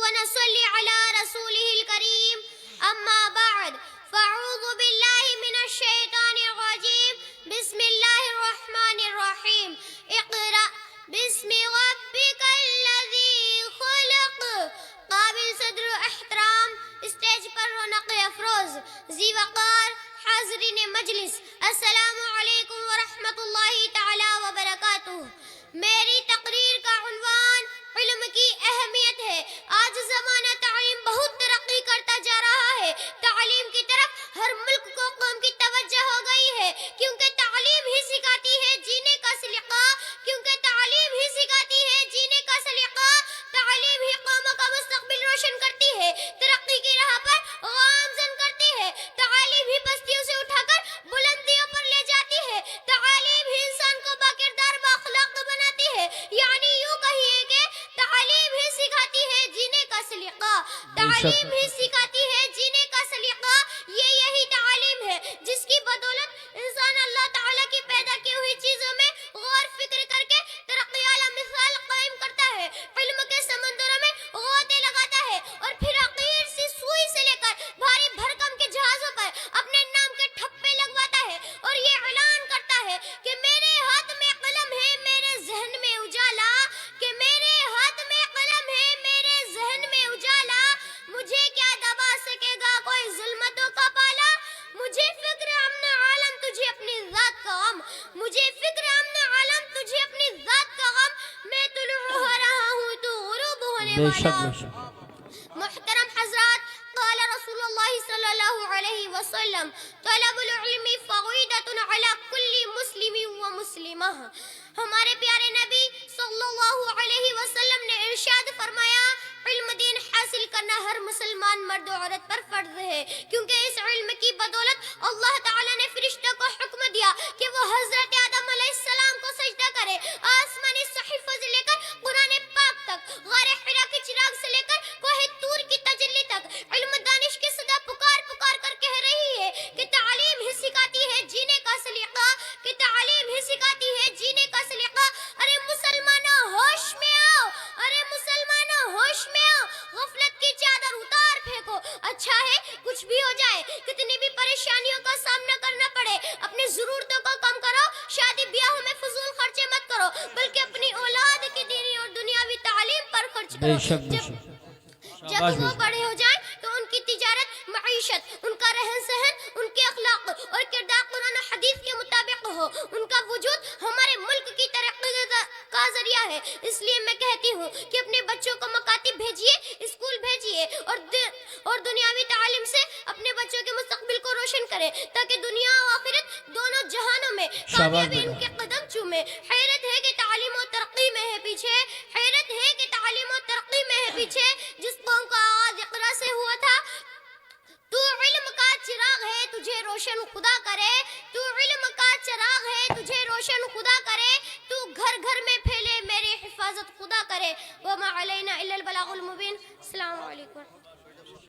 ونصلي على رسوله الكريم أما بعد فأعوذ بالله من الشيطان الرجيم بسم الله الرحمن الرحيم اقرأ باسم ربك الذي خلق. قابل صدر احترام اسٹیج پر رونق افروز ذی وقار حاضرین مجلس، السلام علیکم ورحمۃ اللہ تعالی وبرکاتہ. میری تقریر کا عنوان علم کی اہمیت ہے. آج زمانہ تعلیم بہت ترقی کرتا جا رہا ہے. تعلیم کی طرف ہر ملک کو قوم کی توجہ ہو گئی ہے، کیونکہ تعلیم ہی سکھاتی ہے جینے کا سلیقہ، کیونکہ تعلیم ہی سکھاتی ہے جینے کا سلیقہ. تعلیم ہی قوموں کا مستقبل روشن کرتی ہے، ترقی کی راہ پر گامزن کرتی ہے. تعلیم ہی بستیوں سے اٹھا کر بلندیوں پر لے جاتی ہے. تعلیم ہی انسان کو باکردار بااخلاق بناتی ہے. یعنی یوں کہیے کہ تعلیم ہی سکھاتی ہے جینے کا سلیقہ. تعلیم ہی سکھاتی ہے جینے کا سلیقہ. یہی تعلیم ہے جس کی بدولت انسان اللہ تعالیٰ کی پیدا کی ہوئی چیزوں میں غور فکر کر کے ترقی اعلیٰ مثال قائم کرتا ہے. علم کے سمندروں میں غوطے لگاتا ہے اور پھر عقیر سی سوئی سے لے کر بھاری بھرکم کے جہازوں پر اپنے نام کے ٹھپے لگواتا ہے اور یہ اعلان کرتا ہے کہ میرے ہاتھ میں قلم ہے میرے ذہن میں اجالا، کہ میرے ہاتھ میں قلم ہے میرے ذہن میں اجالا. مجھے کیا دبا سکے گا کوئی ظلمتوں کا پالا. مجھے فکر امن عالم تجھے اپنی ذات کا غم، مجھے فکر امن عالم تجھے اپنی ذات کا غم. میں طلوع ہو رہا ہوں تو غروب ہونے والا. محترم حضرات، قال رسول اللہ صلی اللہ علیہ وسلم طلب العلم فریضۃ علی کل مسلم و مسلمہ. ہمارے پیارے نبی صلی اللہ علیہ وسلم نے ارشاد فرمایا علم دین حاصل کرنا ہر مسلمان مرد و عورت پر فرض ہے، کیونکہ اس علم کی بدولت اللہ تعالیٰ نے فرشتوں کو حکم دیا کہ وہ حضرت آدم علیہ السلام کو سجدہ کرے. آسمانی صحیفہ سے لے کر قرآن پاک تک، غار حرا کے چراغ سے لے کر کوہ طور کی تجلی تک، علم دانش کی صدا پکار پکار کر کہہ رہی ہے کہ تعلیم ہی سکھاتی ہے جینے کا سلیقہ، کہ تعلیم ہی سکھاتی ہے جینے کا سلیقہ. ارے مسلمانوں ہوش میں آؤ، ارے مسلمانوں ہوش میں آؤ. غفلت کی چادر اتار پھینکو. اچھا ہے کچھ بھی ہو جائے، کتنی بھی پریشانیوں کا سامنا کرنا پڑے، اپنی ضرورتوں کو کم کرو. شادی بیاہوں میں فضول خرچے مت کرو، بلکہ اپنی اولاد کی دینی اور دنیاوی تعلیم پر خرچ کرو. جب وہ بڑے ہو جائیں تو ان کی تجارت، معیشت، ان کا رہن سہن، ان کے اخلاق اور کردار قرآن و حدیث کے مطابق ہو. ان کا وجود ہمارے ملک کی ترقی کا ذریعہ ہے. اس لیے میں کہتی ہوں کہ اپنے بچوں کو مکاتب بھیجیے، اسکول بھیجیے اور دنیاوی تعلیم سے اپنے بچوں کے مستقبل کو روشن کریں، تاکہ دنیا و آخرت دونوں جہانوں میں کامیابی ان کے قدم چومے. حیرت ہے کہ تعلیم و ترقی میں ہے پیچھے، حیرت ہے کہ تعلیم و ترقی میں ہے پیچھے. جس قوم کا آغاز اقرا سے ہوا تھا، تو علم کا چراغ ہے تجھے روشن خدا کرے، تو علم کا چراغ ہے تجھے روشن خدا کرے، تو گھر گھر میں پھیلے میری حفاظت خدا کرے. وما علینا الا البلاغ المبین. السلام علیکم.